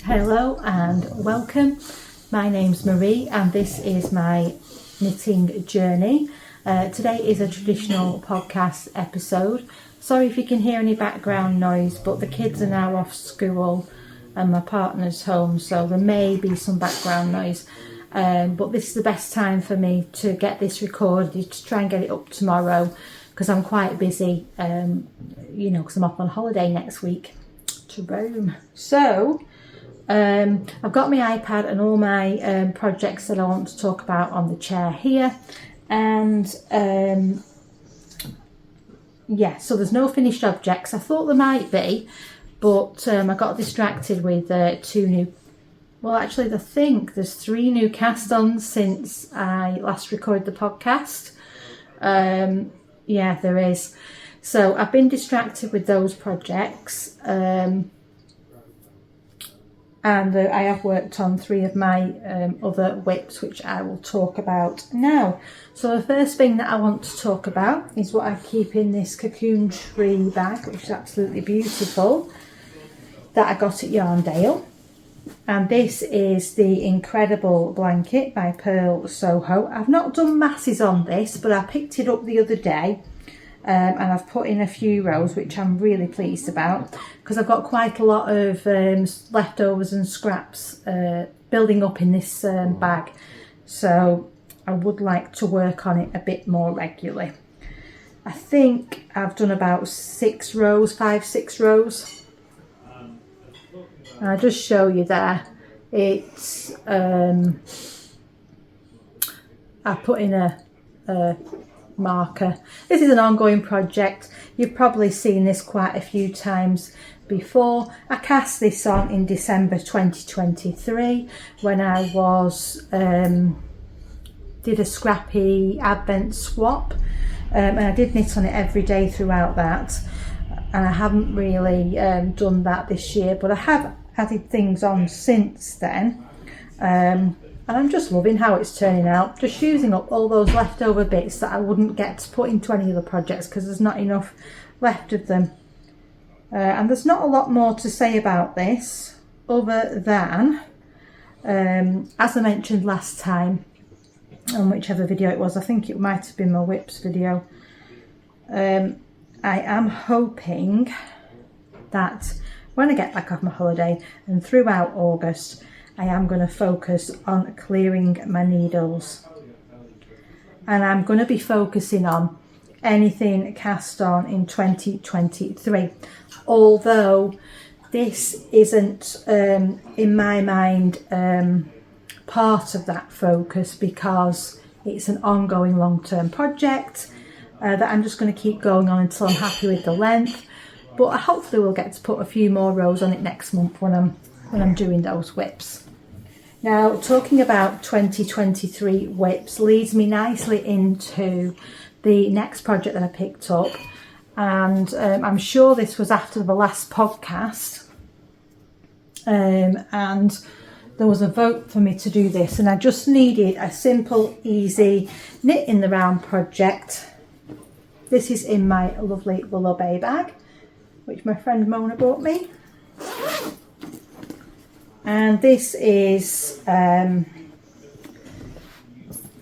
Hello and welcome. My name's Marie and this is my knitting journey. Today is a traditional podcast episode. Sorry if you can hear any background noise, but the kids are now off school and my partner's home, so there may be some background noise. But this is the best time for me to get this recorded, to try and get it up tomorrow, because I'm quite busy, because I'm off on holiday next week to Rome. So I've got my iPad and all my projects that I want to talk about on the chair here, and so there's no finished objects. I thought there might be, but I got distracted with two new, well actually I think there's 3 new cast-ons since I last recorded the podcast. Yeah, there is. So I've been distracted with those projects, and I have worked on 3 of my other whips, which I will talk about now. So the first thing that I want to talk about is what I keep in this cocoon tree bag, which is absolutely beautiful, that I got at Yarndale. And this is the Incredible Blanket by Purl Soho. I've not done masses on this, but I picked it up the other day. And I've put in a few rows, which I'm really pleased about, because I've got quite a lot of leftovers and scraps building up in this bag, so I would like to work on it a bit more regularly. I think I've done about 6 rows, 5-6 rows. I'll just show you there. It's I put in a marker. This is an ongoing project. You've probably seen this quite a few times before. I cast this on in December 2023 when I was did a Scrappy Advent swap, and I did knit on it every day throughout that, and I haven't really done that this year, but I have added things on since then. And I'm just loving how it's turning out, just using up all those leftover bits that I wouldn't get to put into any other projects because there's not enough left of them. And there's not a lot more to say about this other than, as I mentioned last time, on whichever video it was, I think it might have been my whips video, I am hoping that when I get back off my holiday and throughout August, I am going to focus on clearing my needles, and I'm going to be focusing on anything cast on in 2023, although this isn't in my mind part of that focus, because it's an ongoing long-term project that I'm just going to keep going on until I'm happy with the length, but I hopefully will get to put a few more rows on it next month when I'm doing those whips. Now, talking about 2023 whips leads me nicely into the next project that I picked up, and I'm sure this was after the last podcast, and there was a vote for me to do this, and I just needed a simple, easy knit in the round project. This is in my lovely Willow Bay bag, which my friend Mona bought me. And this is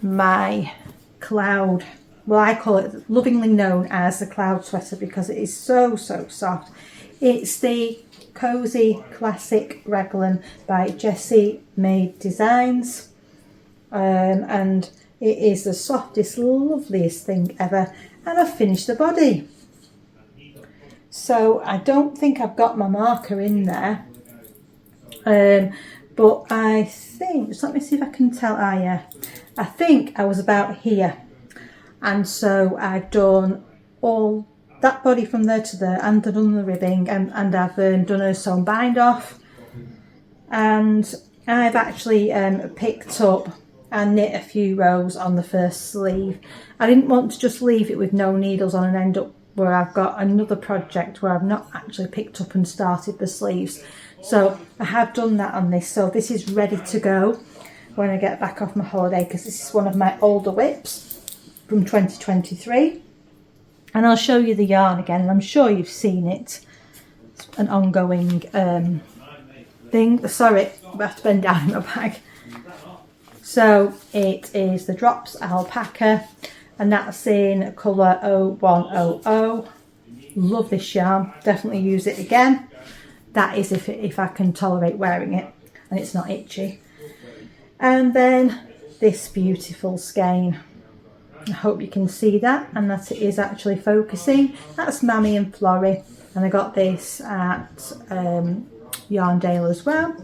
my cloud, well, I call it lovingly known as the cloud sweater because it is so soft. It's the Cozy Classic Raglan by Jessie Maed Designs, and it is the softest, loveliest thing ever, and I've finished the body. So I don't think I've got my marker in there. But I think, just let me see if I can tell. Yeah, I think I was about here, and so I've done all that body from there to there, and I've done the ribbing, and I've done a sewn bind off, and I've actually picked up and knit a few rows on the first sleeve. I didn't want to just leave it with no needles on and end up where I've got another project where I've not actually picked up and started the sleeves. So I have done that on this, so this is ready to go when I get back off my holiday, because this is one of my older whips from 2023, and I'll show you the yarn again, and I'm sure you've seen it. It's an ongoing thing. Sorry, I have to bend down in my bag. So it is the Drops Alpaca, and that's in colour 0100. Love this yarn, definitely use it again. That is if I can tolerate wearing it and it's not itchy. And then this beautiful skein. I hope you can see that and that it is actually focusing. That's Mammy and Florrie, and I got this at Yarndale as well.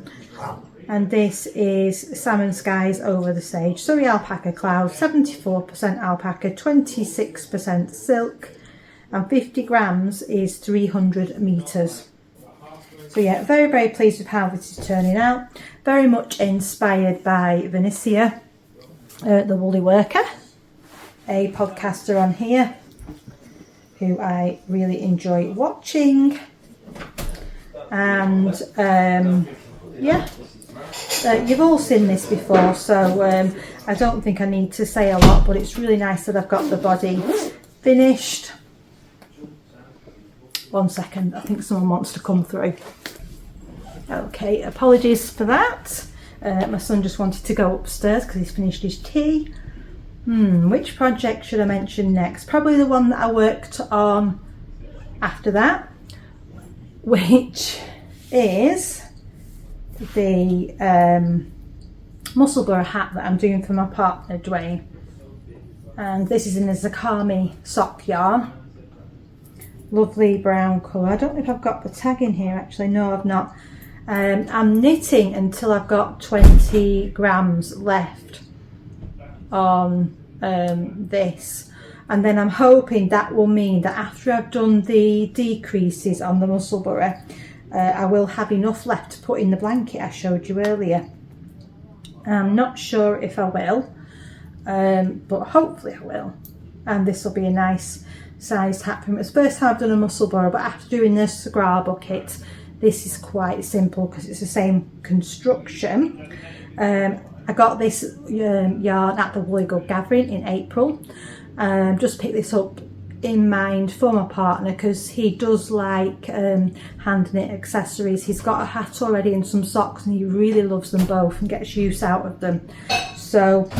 And this is Salmon Skies Over the Sage, Surrey Alpaca Cloud, 74% alpaca, 26% silk, and 50 grams is 300 metres. So yeah, very, very pleased with how this is turning out. Very much inspired by Vinicia, the Woolly Worker, a podcaster on here who I really enjoy watching. And yeah, you've all seen this before, so I don't think I need to say a lot, but it's really nice that I've got the body finished. 1 second, I think someone wants to come through. Okay, apologies for that. My son just wanted to go upstairs because he's finished his tea. Which project should I mention next? Probably the one that I worked on after that, which is the Musselburgh hat that I'm doing for my partner Dwayne. And this is in a Zakami sock yarn. Lovely brown colour. I don't know if I've got the tag in here actually. No, I've not. I'm knitting until I've got 20 grams left on this, and then I'm hoping that will mean that after I've done the decreases on the Musselburgh, I will have enough left to put in the blanket I showed you earlier. I'm not sure if I will, but hopefully I will, and this will be a nice sized hat for me. It's the first time I've done a Musselburgh, but after doing this Scrappy, this is quite simple because it's the same construction. I got this yarn at the Woolly Good Gathering in April. Just picked this up in mind for my partner because he does like hand knit accessories. He's got a hat already and some socks, and he really loves them both and gets use out of them. So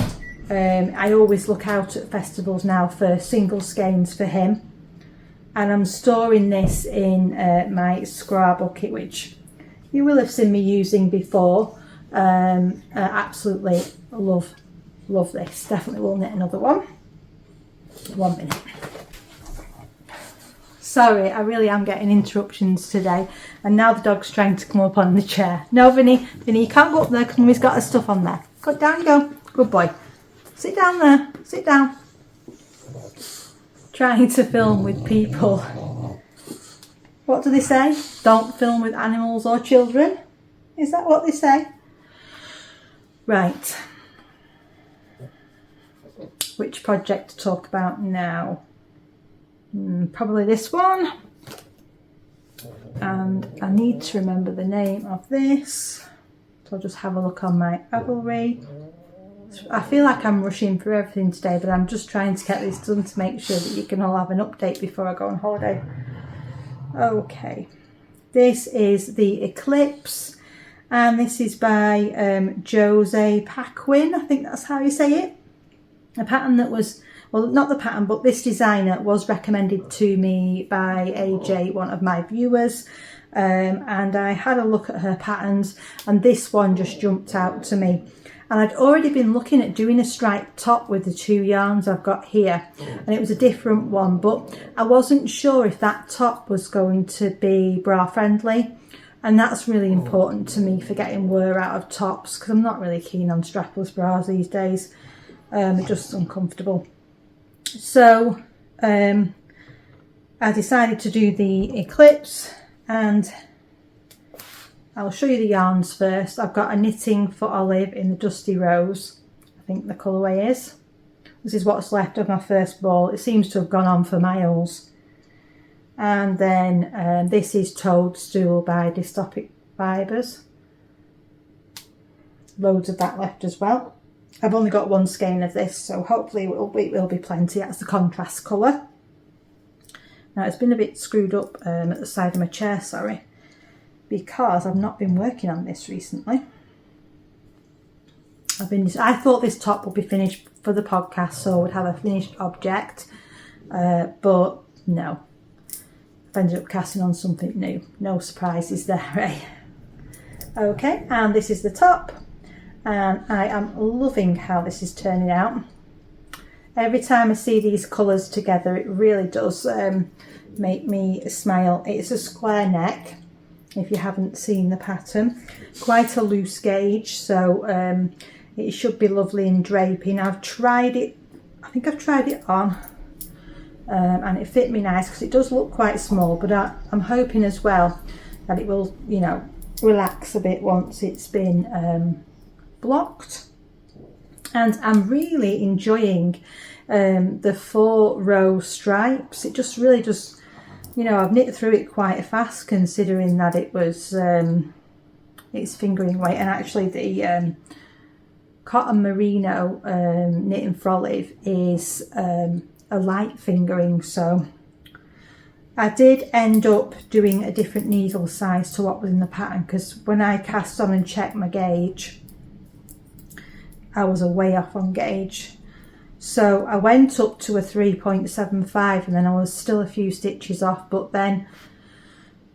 I always look out at festivals now for single skeins for him. And I'm storing this in my scrap bucket, which you will have seen me using before. Absolutely love this. Definitely will knit another one. 1 minute. Sorry, I really am getting interruptions today, and now the dog's trying to come up on the chair. No, Vinny, you can't go up there because Mummy's got her stuff on there. Go down, go. Good boy. Sit down there. Sit down. Trying to film with people. What do they say? Don't film with animals or children. Is that what they say? Right. Which project to talk about now? Probably this one. And I need to remember the name of this. So I'll just have a look on my Ravelry. I feel like I'm rushing through everything today, but I'm just trying to get this done to make sure that you can all have an update before I go on holiday. Okay. This is the Eclipse. And this is by Josée Paquin, I think that's how you say it. A pattern that was, well, not the pattern, but this designer was recommended to me by AJ, one of my viewers. And I had a look at her patterns, and this one just jumped out to me. And I'd already been looking at doing a striped top with the two yarns I've got here, and it was a different one, but I wasn't sure if that top was going to be bra friendly. And that's really important to me for getting wear out of tops, because I'm not really keen on strapless bras these days. They're just uncomfortable. So I decided to do the Eclipse, and I'll show you the yarns first. I've got a Knitting for Olive in the Dusty Rose, I think the colourway is. This is what's left of my first ball. It seems to have gone on for miles. And then this is Toadstool by Dystopic Fibres. Loads of that left as well. I've only got one skein of this, so hopefully it will be plenty. That's the contrast colour. Now it's been a bit screwed up at the side of my chair, sorry. because I've not been working on this recently. I thought this top would be finished for the podcast, so I would have a finished object, but no. I've ended up casting on something new. No surprises there, eh? Okay, and this is the top, and I am loving how this is turning out. Every time I see these colours together, it really does make me smile. It's a square neck, if you haven't seen the pattern. Quite a loose gauge, so it should be lovely in draping. I've tried it, I think I've tried it on, and it fit me nice because it does look quite small, but I'm hoping as well that it will, you know, relax a bit once it's been blocked. And I'm really enjoying the 4-row stripes. It just really just, you know, I've knit through it quite fast considering that it was it's fingering weight, and actually the cotton merino knitting frolive is a light fingering, so I did end up doing a different needle size to what was in the pattern, because when I cast on and checked my gauge, I was way off on gauge. So I went up to a 3.75 and then I was still a few stitches off, but then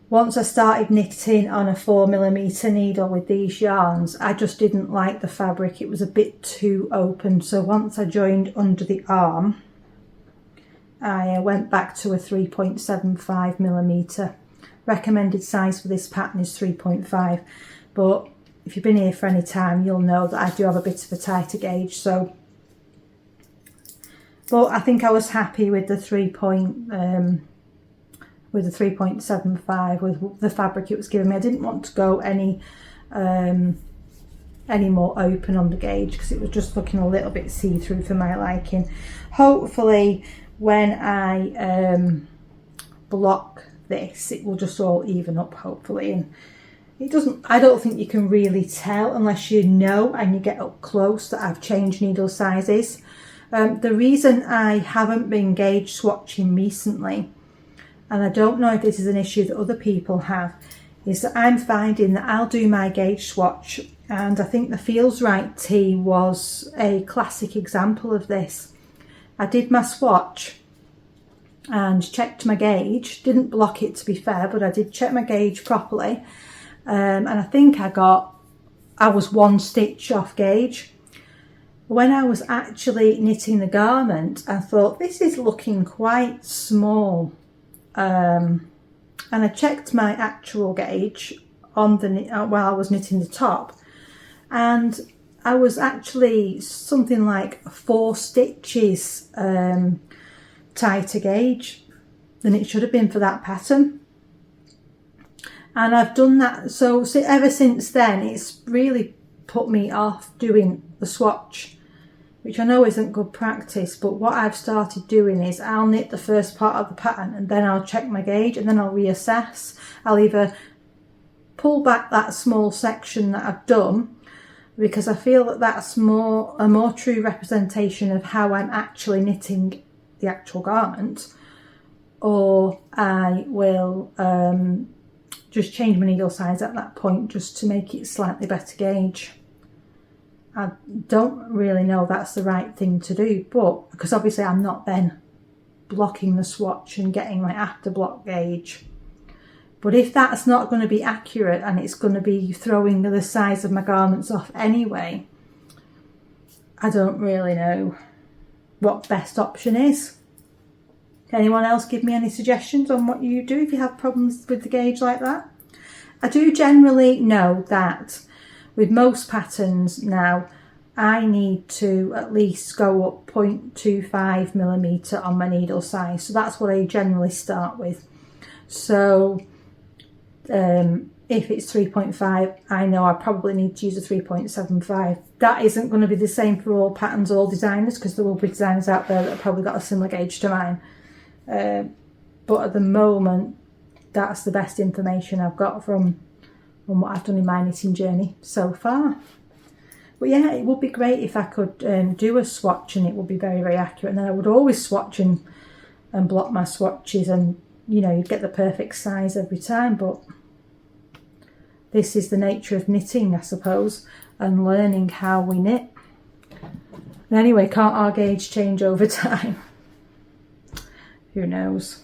once I started knitting on a 4mm needle with these yarns, I just didn't like the fabric. It was a bit too open. So once I joined under the arm, I went back to a 3.75mm. Recommended size for this pattern is 3.5. But if you've been here for any time, you'll know that I do have a bit of a tighter gauge. So, but I think I was happy with the 3.75 with the fabric it was giving me. I didn't want to go any more open on the gauge because it was just looking a little bit see-through for my liking. Hopefully when I block this, it will just all even up, hopefully. And it doesn't, I don't think you can really tell unless you know and you get up close that I've changed needle sizes. The reason I haven't been gauge swatching recently, and I don't know if this is an issue that other people have, is that I'm finding that I'll do my gauge swatch, and I think the Feels Right tee was a classic example of this. I did my swatch and checked my gauge, didn't block it to be fair, but I did check my gauge properly, and I think I was 1 stitch off gauge. When I was actually knitting the garment, I thought this is looking quite small. And I checked my actual gauge on the while I was knitting the top, and I was actually something like 4 stitches tighter gauge than it should have been for that pattern. And I've done that, so ever since then it's really put me off doing the swatch, which I know isn't good practice, but what I've started doing is I'll knit the first part of the pattern and then I'll check my gauge and then I'll reassess. I'll either pull back that small section that I've done, because I feel that that's a more true representation of how I'm actually knitting the actual garment, or I will just change my needle size at that point just to make it slightly better gauge. I don't really know that's the right thing to do, but because obviously I'm not then blocking the swatch and getting my after block gauge. But if that's not going to be accurate and it's going to be throwing the size of my garments off anyway, I don't really know what best option is. Can anyone else give me any suggestions on what you do if you have problems with the gauge like that? I do generally know that with most patterns now, I need to at least go up 0.25mm on my needle size. So that's what I generally start with. So if it's 3.5, I know I probably need to use a 3.75. That isn't going to be the same for all patterns, all designers, because there will be designers out there that have probably got a similar gauge to mine. But at the moment, that's the best information I've got from what I've done in my knitting journey so far. But yeah, it would be great if I could do a swatch and it would be very, very accurate. And then I would always swatch and block my swatches, and you know, you'd get the perfect size every time. But this is the nature of knitting, I suppose, and learning how we knit. And anyway, can't our gauge change over time? Who knows?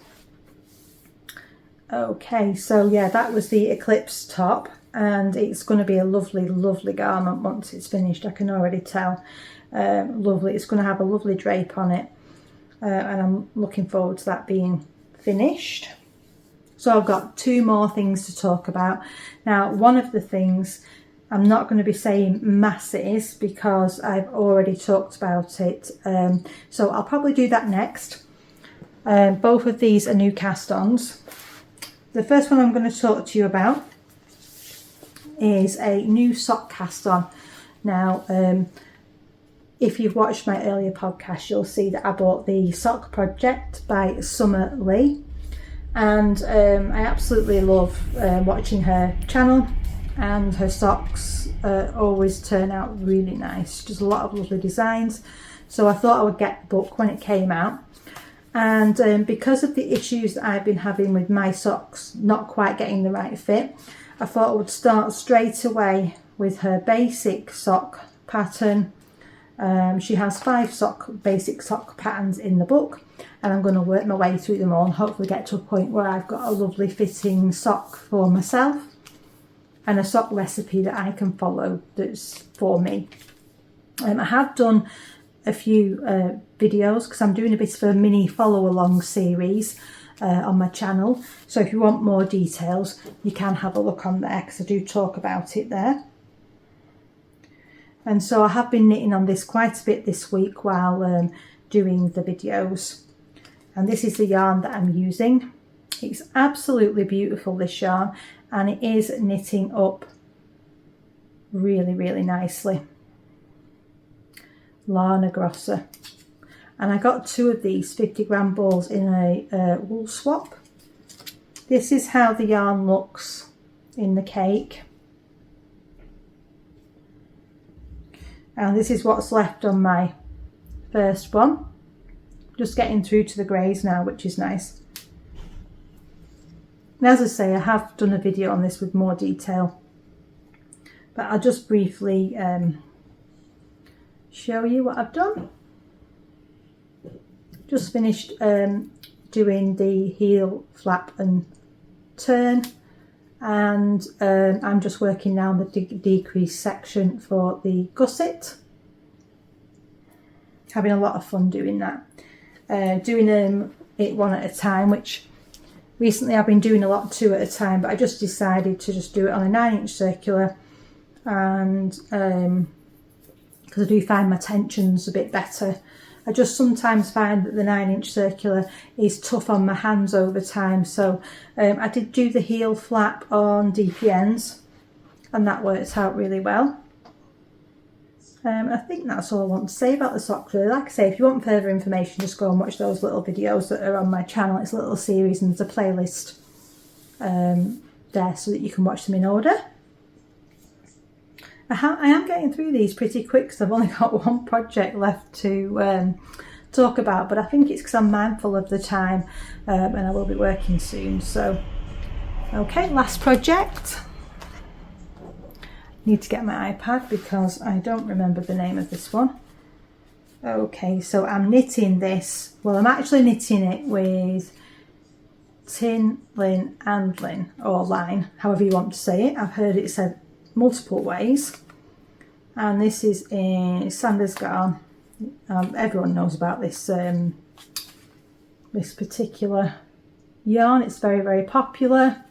Okay, so yeah, that was the Eclipse top, and it's going to be a lovely, lovely garment once it's finished. I can already tell. Lovely. It's going to have a lovely drape on it, and I'm looking forward to that being finished. So I've got two more things to talk about. Now, one of the things, I'm not going to be saying masses because I've already talked about it, so I'll probably do that next. Both of these are new cast-ons. The first one I'm going to talk to you about is a new sock cast-on. Now, if you've watched my earlier podcast, you'll see that I bought the Sock Project by Summer Lee, and I absolutely love watching her channel, and her socks always turn out really nice. Just a lot of lovely designs. So I thought I would get the book when it came out. And because of the issues that I've been having with my socks not quite getting the right fit, I thought I would start straight away with her basic sock pattern. She has 5 basic sock patterns in the book, and I'm going to work my way through them all and hopefully get to a point where I've got a lovely fitting sock for myself and a sock recipe that I can follow that's for me. I have done a few videos because I'm doing a bit of a mini follow along series on my channel, so if you want more details you can have a look on there because I do talk about it there. And so I have been knitting on this quite a bit this week while doing the videos, and this is the yarn that I'm using. It's absolutely beautiful, this yarn, and it is knitting up really, really nicely. Lana Grosser, and I got 2 of these 50-gram balls in a wool swap. This is how the yarn looks in the cake, and this is what's left on my first one. Just getting through to the greys now, which is nice. And as I say, I have done a video on this with more detail, but I'll just briefly show you what I've done. Just finished doing the heel flap and turn, and I'm just working now on the decrease section for the gusset. Having a lot of fun doing that, doing it one at a time, which recently I've been doing a lot 2 at a time, but I just decided to just do it on a 9-inch circular, and because I do find my tensions a bit better. I just sometimes find that the 9-inch circular is tough on my hands over time, so I did do the heel flap on DPNs, and that worked out really well. I think that's all I want to say about the socks really. Like I say, if you want further information, just go and watch those little videos that are on my channel. It's a little series and there's a playlist there so that you can watch them in order. I am getting through these pretty quick because I've only got one project left to talk about, but I think it's because I'm mindful of the time, and I will be working soon. So, okay, last project. Need to get my iPad because I don't remember the name of this one. Okay, so I'm knitting this. Well, I'm actually knitting it with tin, lin and lin, or line, however you want to say it. I've heard it said multiple ways, and this is in Sanders Garn. Everyone knows about this this particular yarn. It's very, very popular,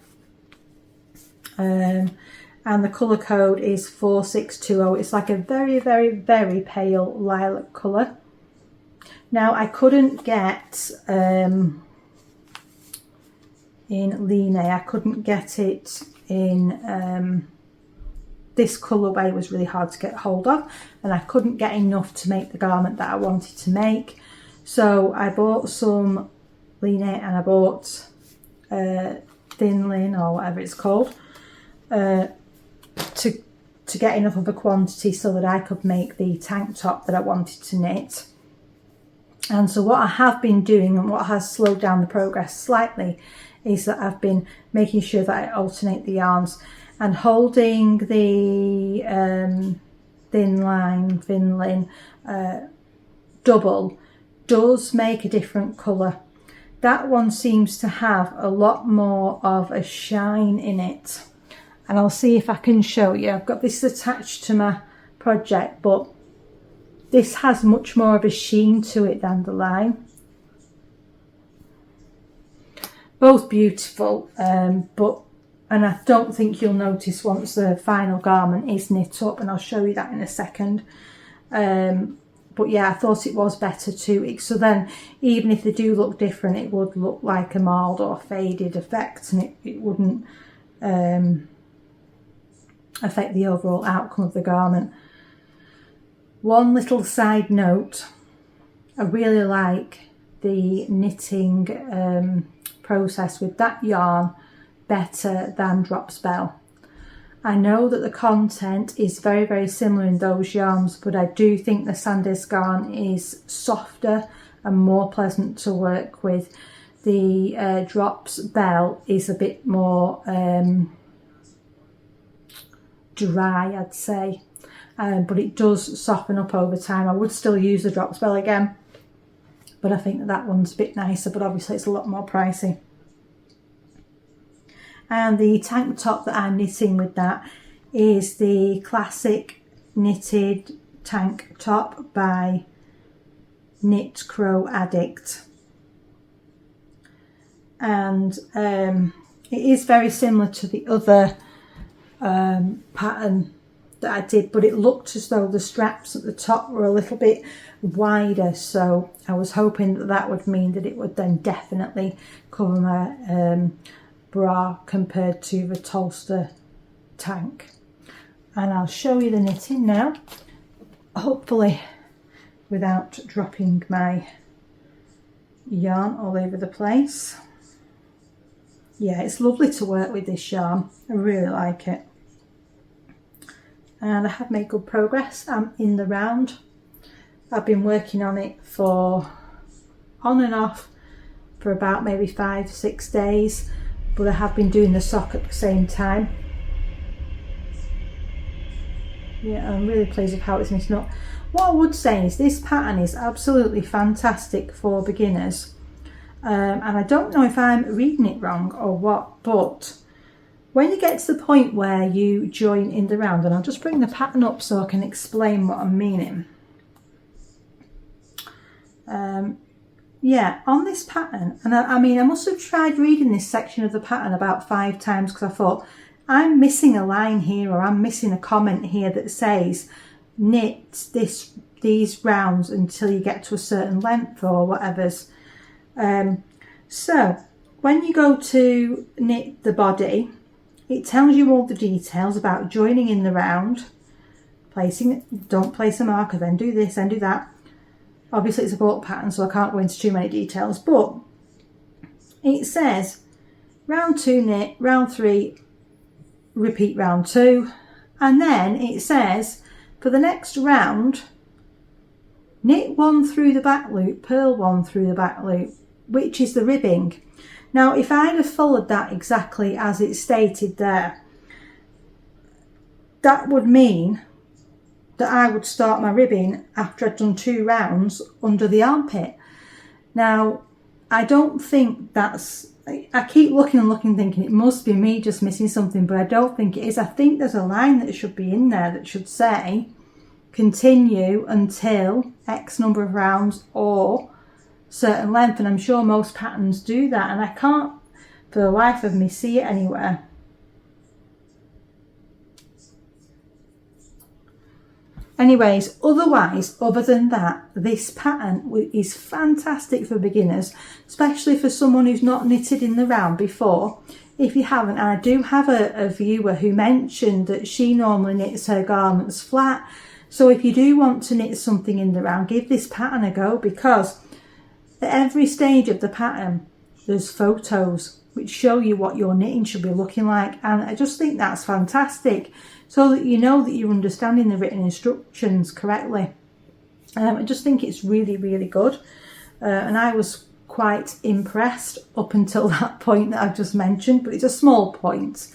and the colour code is 4620. It's like a very, very, very pale lilac colour. Now I couldn't get in Line, I couldn't get it in this colourway. Was really hard to get hold of, and I couldn't get enough to make the garment that I wanted to make. So I bought some Line and I bought thin lin, or whatever it's called, to get enough of a quantity so that I could make the tank top that I wanted to knit. And so what I have been doing, and what has slowed down the progress slightly, is that I've been making sure that I alternate the yarns. and holding the thin line double does make a different colour. That one seems to have a lot more of a shine in it, and I'll see if I can show you. I've got this attached to my project, but this has much more of a sheen to it than the line. Both beautiful, and I don't think you'll notice once the final garment is knit up, and I'll show you that in a second. But yeah, I thought it was better to, so then even if they do look different, it would look like a mild or faded effect, and it wouldn't affect the overall outcome of the garment. One little side note, I really like the knitting process with that yarn better than Drop Spell. I know that the content is very, very similar in those yarns, but I do think the Sandisk yarn is softer and more pleasant to work with. The Drop Spell is a bit more dry, I'd say, but it does soften up over time. I would still use the Drop Spell again, but I think that one's a bit nicer, but obviously it's a lot more pricey. And the tank top that I'm knitting with that is the classic knitted tank top by Knitcroaddict. And it is very similar to the other pattern that I did, but it looked as though the straps at the top were a little bit wider, so I was hoping that that would mean that it would then definitely cover my bra compared to the Tolster tank. And I'll show you the knitting now, hopefully without dropping my yarn all over the place. Yeah, it's lovely to work with this yarn, I really like it. And I have made good progress. I'm in the round. I've been working on it for on and off for about maybe 5-6 days, but I have been doing the sock at the same time. Yeah, I'm really pleased with how it's knitting up. What I would say is this pattern is absolutely fantastic for beginners, and I don't know if I'm reading it wrong or what, but when you get to the point where you join in the round, and I'll just bring the pattern up so I can explain what I'm meaning. Yeah, on this pattern, and I mean, I must have tried reading this section of the pattern about 5 times because I thought, I'm missing a line here, or I'm missing a comment here that says knit these rounds until you get to a certain length or whatever's. So when you go to knit the body, it tells you all the details about joining in the round, placing, don't place a marker, then do this, then do that. Obviously it's a bulk pattern, so I can't go into too many details, but it says round 2 knit, round 3 repeat round 2, and then it says for the next round knit 1 through the back loop, purl 1 through the back loop, which is the ribbing. Now if I'd have followed that exactly as it stated there, that would mean that I would start my ribbing after I'd done 2 rounds under the armpit. Now, I don't think that's, I keep looking and looking thinking it must be me just missing something, but I don't think it is. I think there's a line that should be in there that should say continue until X number of rounds or certain length, and I'm sure most patterns do that, and I can't for the life of me see it anywhere. Anyways, other than that, this pattern is fantastic for beginners, especially for someone who's not knitted in the round before. If you haven't, and I do have a viewer who mentioned that she normally knits her garments flat, so if you do want to knit something in the round, give this pattern a go, because at every stage of the pattern there's photos which show you what your knitting should be looking like, and I just think that's fantastic, so that you know that you're understanding the written instructions correctly. I just think it's really, really good, and I was quite impressed up until that point that I've just mentioned, but it's a small point.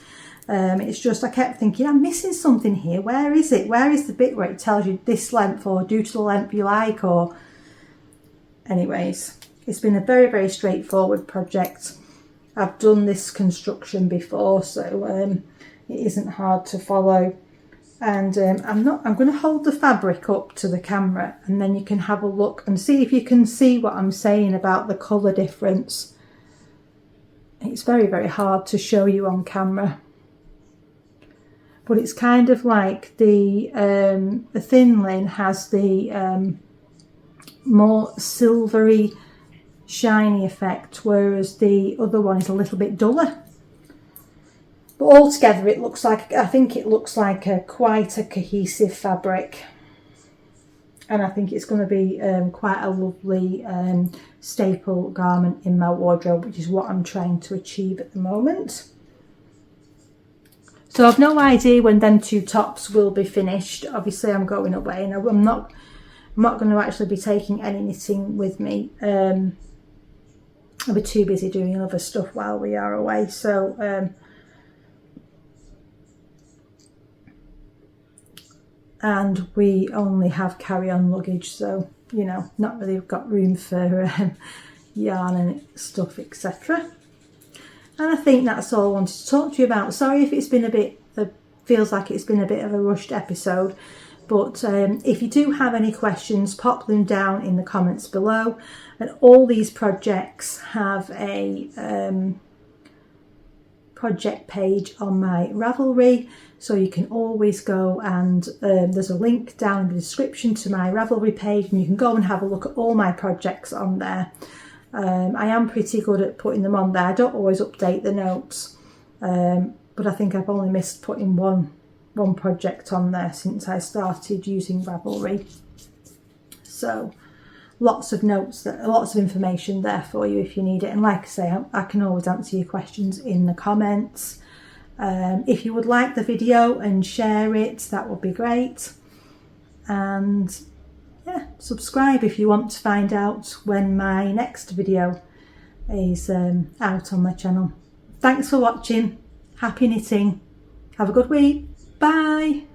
It's just I kept thinking I'm missing something here. Where is it? Where is the bit where it tells you this length or due to the length you like? Or anyways, it's been a very, very straightforward project. I've done this construction before, so it isn't hard to follow. And I'm going to hold the fabric up to the camera, and then you can have a look and see if you can see what I'm saying about the colour difference. It's very, very hard to show you on camera, but it's kind of like the thin lin has the more silvery, shiny effect, whereas the other one is a little bit duller. But altogether, it looks like, I think it looks like quite a cohesive fabric, and I think it's going to be quite a lovely staple garment in my wardrobe, which is what I'm trying to achieve at the moment. So I've no idea when them two tops will be finished. Obviously, I'm going away, and I'm not going to actually be taking any knitting with me. I'll be too busy doing other stuff while we are away. So and we only have carry-on luggage, so you know, not really got room for yarn and stuff, etc. And I think that's all I wanted to talk to you about. Sorry if it's been a bit, feels like it's been a bit of a rushed episode, but if you do have any questions, pop them down in the comments below. And all these projects have a project page on my Ravelry, so you can always go and there's a link down in the description to my Ravelry page, and you can go and have a look at all my projects on there. I am pretty good at putting them on there. I don't always update the notes, but I think I've only missed putting one project on there since I started using Ravelry. So lots of notes, lots of information there for you if you need it. And like I say, I can always answer your questions in the comments. If you would like the video and share it, that would be great. And yeah, subscribe if you want to find out when my next video is out on my channel. Thanks for watching. Happy knitting. Have a good week. Bye.